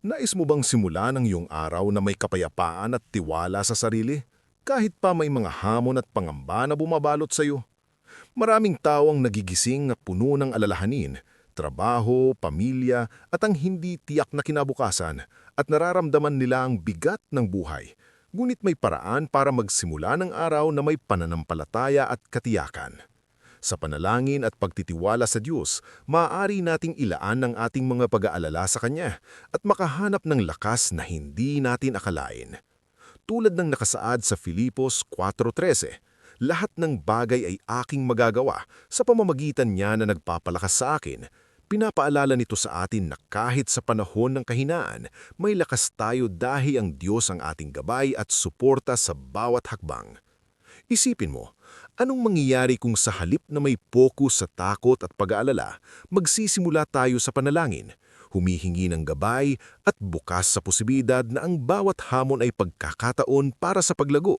Nais mo bang simulan ang iyong araw na may kapayapaan at tiwala sa sarili? Kahit pa may mga hamon at pangamba na bumabalot sa iyo. Maraming tao ang nagigising na puno ng alalahanin, trabaho, pamilya at ang hindi tiyak na kinabukasan at nararamdaman nila ang bigat ng buhay. Ngunit may paraan para magsimula ng araw na may pananampalataya at katiyakan. Sa panalangin at pagtitiwala sa Diyos, maaari nating ilaan ang ating mga pag-aalala sa Kanya at makahanap ng lakas na hindi natin akalain. Tulad ng nakasaad sa Filipos 4:13, lahat ng bagay ay aking magagawa sa pamamagitan niya na nagpapalakas sa akin. Pinapaalala nito sa atin na kahit sa panahon ng kahinaan, may lakas tayo dahil ang Diyos ang ating gabay at suporta sa bawat hakbang. Isipin mo, anong mangyayari kung sa halip na may focus sa takot at pag-aalala, magsisimula tayo sa panalangin, humihingi ng gabay at bukas sa posibilidad na ang bawat hamon ay pagkakataon para sa paglago.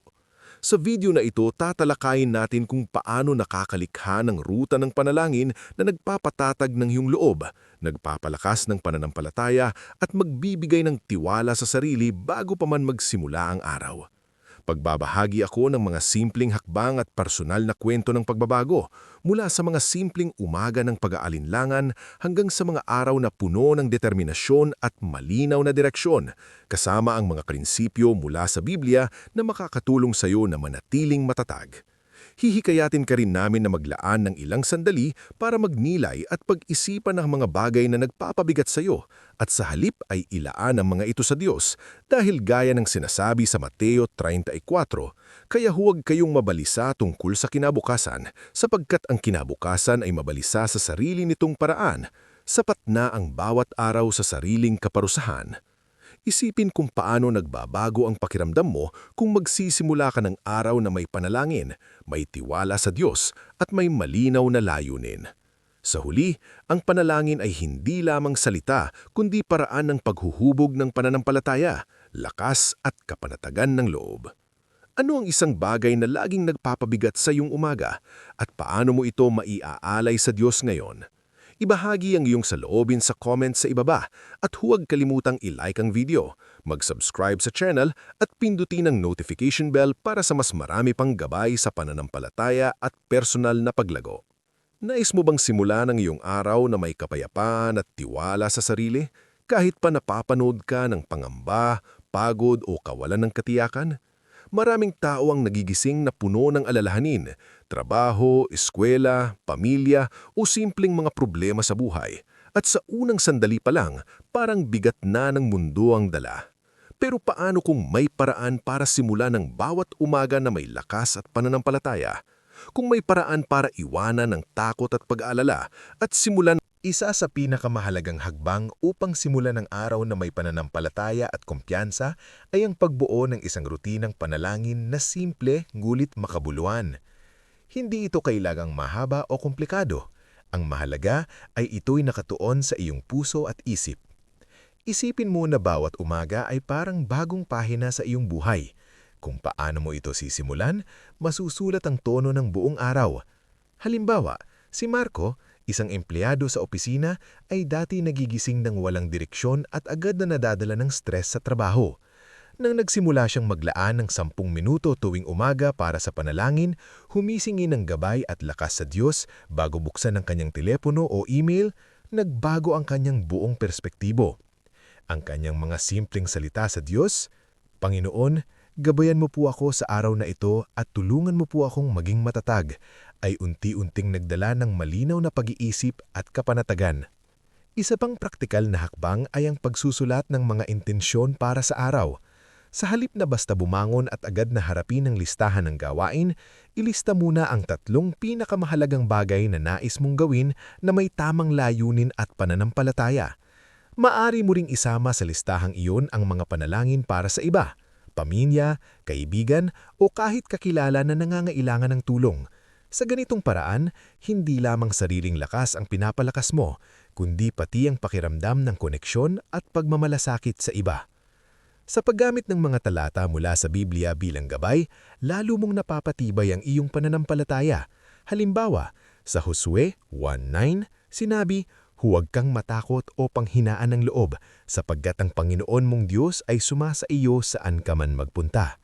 Sa video na ito, tatalakayin natin kung paano nakakalikha ng ruta ng panalangin na nagpapatatag ng iyong loob, nagpapalakas ng pananampalataya at magbibigay ng tiwala sa sarili bago pa man magsimula ang araw. Pagbabahagi ako ng mga simpleng hakbang at personal na kwento ng pagbabago mula sa mga simpleng umaga ng pag-aalinlangan hanggang sa mga araw na puno ng determinasyon at malinaw na direksyon, kasama ang mga prinsipyo mula sa Biblia na makakatulong sa iyo na manatiling matatag. Hihikayatin ka rin namin na maglaan ng ilang sandali para magnilay at pag-isipan ng mga bagay na nagpapabigat sa iyo at sa halip ay ilaan ang mga ito sa Diyos dahil gaya ng sinasabi sa Mateo 34, kaya huwag kayong mabalisa tungkol sa kinabukasan sapagkat ang kinabukasan ay mabalisa sa sarili nitong paraan, sapat na ang bawat araw sa sariling kaparusahan. Isipin kung paano nagbabago ang pakiramdam mo kung magsisimula ka ng araw na may panalangin, may tiwala sa Diyos at may malinaw na layunin. Sa huli, ang panalangin ay hindi lamang salita kundi paraan ng paghuhubog ng pananampalataya, lakas at kapanatagan ng loob. Ano ang isang bagay na laging nagpapabigat sa iyong umaga at paano mo ito maiaalay sa Diyos ngayon? Ibahagi ang iyong saloobin sa comments sa ibaba at huwag kalimutang i-like ang video, mag-subscribe sa channel at pindutin ang notification bell para sa mas marami pang gabay sa pananampalataya at personal na paglago. Nais mo bang simulan ang iyong araw na may kapayapaan at tiwala sa sarili kahit pa napapanood ka ng pangamba, pagod o kawalan ng katiyakan? Maraming tao ang nagigising na puno ng alalahanin, trabaho, eskwela, pamilya o simpleng mga problema sa buhay. At sa unang sandali pa lang, parang bigat na ng mundo ang dala. Pero paano kung may paraan para simulan ng bawat umaga na may lakas at pananampalataya? Kung may paraan para iwanan ng takot at pag-aalala at simulan. Isa sa pinakamahalagang hagbang upang simulan ang araw na may pananampalataya at kumpiyansa ay ang pagbuo ng isang rutinang panalangin na simple ngulit makabuluhan. Hindi ito kailangang mahaba o komplikado. Ang mahalaga ay ito'y nakatuon sa iyong puso at isip. Isipin mo na bawat umaga ay parang bagong pahina sa iyong buhay. Kung paano mo ito sisimulan, masusulat ang tono ng buong araw. Halimbawa, si Marco, isang empleyado sa opisina, ay dati nagigising ng walang direksyon at agad na nadadala ng stress sa trabaho. Nang nagsimula siyang maglaan ng 10 minuto tuwing umaga para sa panalangin, humisingi ng gabay at lakas sa Diyos bago buksan ang kanyang telepono o email, nagbago ang kanyang buong perspektibo. Ang kanyang mga simpleng salita sa Diyos, "Panginoon, gabayan mo po ako sa araw na ito at tulungan mo po akong maging matatag," ay unti-unting nagdala ng malinaw na pag-iisip at kapanatagan. Isa pang praktikal na hakbang ay ang pagsusulat ng mga intensyon para sa araw. Sa halip na basta bumangon at agad na harapin ang listahan ng gawain, ilista muna ang 3 pinakamahalagang bagay na nais mong gawin na may tamang layunin at pananampalataya. Maari mo ring isama sa listahang iyon ang mga panalangin para sa iba, pamilya, kaibigan o kahit kakilala na nangangailangan ng tulong. Sa ganitong paraan, hindi lamang sariling lakas ang pinapalakas mo, kundi pati ang pakiramdam ng koneksyon at pagmamalasakit sa iba. Sa paggamit ng mga talata mula sa Biblia bilang gabay, lalo mong napapatibay ang iyong pananampalataya. Halimbawa, sa Josue 1:9, sinabi, Huwag kang matakot o panghinaan ng loob, sapagkat ang Panginoon mong Diyos ay sumasa iyo saan ka man magpunta.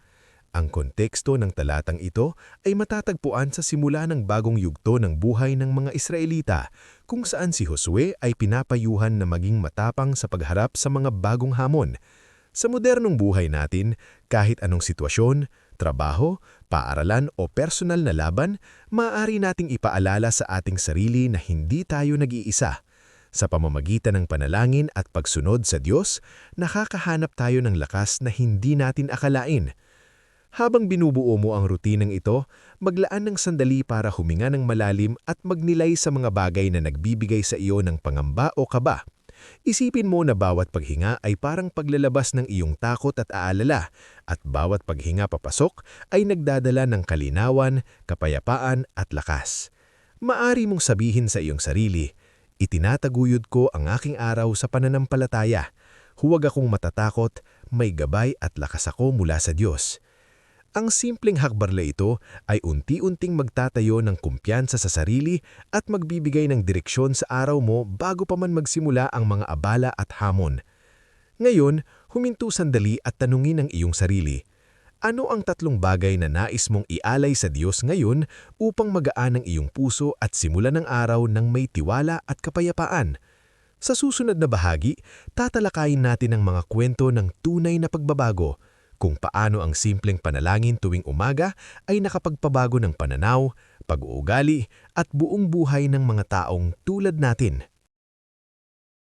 Ang konteksto ng talatang ito ay matatagpuan sa simula ng bagong yugto ng buhay ng mga Israelita, kung saan si Josue ay pinapayuhan na maging matapang sa pagharap sa mga bagong hamon. Sa modernong buhay natin, kahit anong sitwasyon, trabaho, paaralan o personal na laban, maaari nating ipaalala sa ating sarili na hindi tayo nag-iisa. Sa pamamagitan ng panalangin at pagsunod sa Diyos, nakakahanap tayo ng lakas na hindi natin akalain. Habang binubuo mo ang rutinang ito, maglaan ng sandali para huminga ng malalim at magnilay sa mga bagay na nagbibigay sa iyo ng pangamba o kaba. Isipin mo na bawat paghinga ay parang paglalabas ng iyong takot at aalala, at bawat paghinga papasok ay nagdadala ng kalinawan, kapayapaan at lakas. Maari mong sabihin sa iyong sarili, "Itinataguyod ko ang aking araw sa pananampalataya. Huwag akong matatakot, may gabay at lakas ako mula sa Diyos." Ang simpleng hakbarla ito ay unti-unting magtatayo ng kumpiyansa sa sarili at magbibigay ng direksyon sa araw mo bago pa man magsimula ang mga abala at hamon. Ngayon, huminto sandali at tanungin ang iyong sarili. Ano ang 3 bagay na nais mong ialay sa Diyos ngayon upang magaan ang iyong puso at simulan ng araw ng may tiwala at kapayapaan? Sa susunod na bahagi, tatalakayin natin ang mga kwento ng tunay na pagbabago, kung paano ang simpleng panalangin tuwing umaga ay nakapagpabago ng pananaw, pag-uugali at buong buhay ng mga taong tulad natin.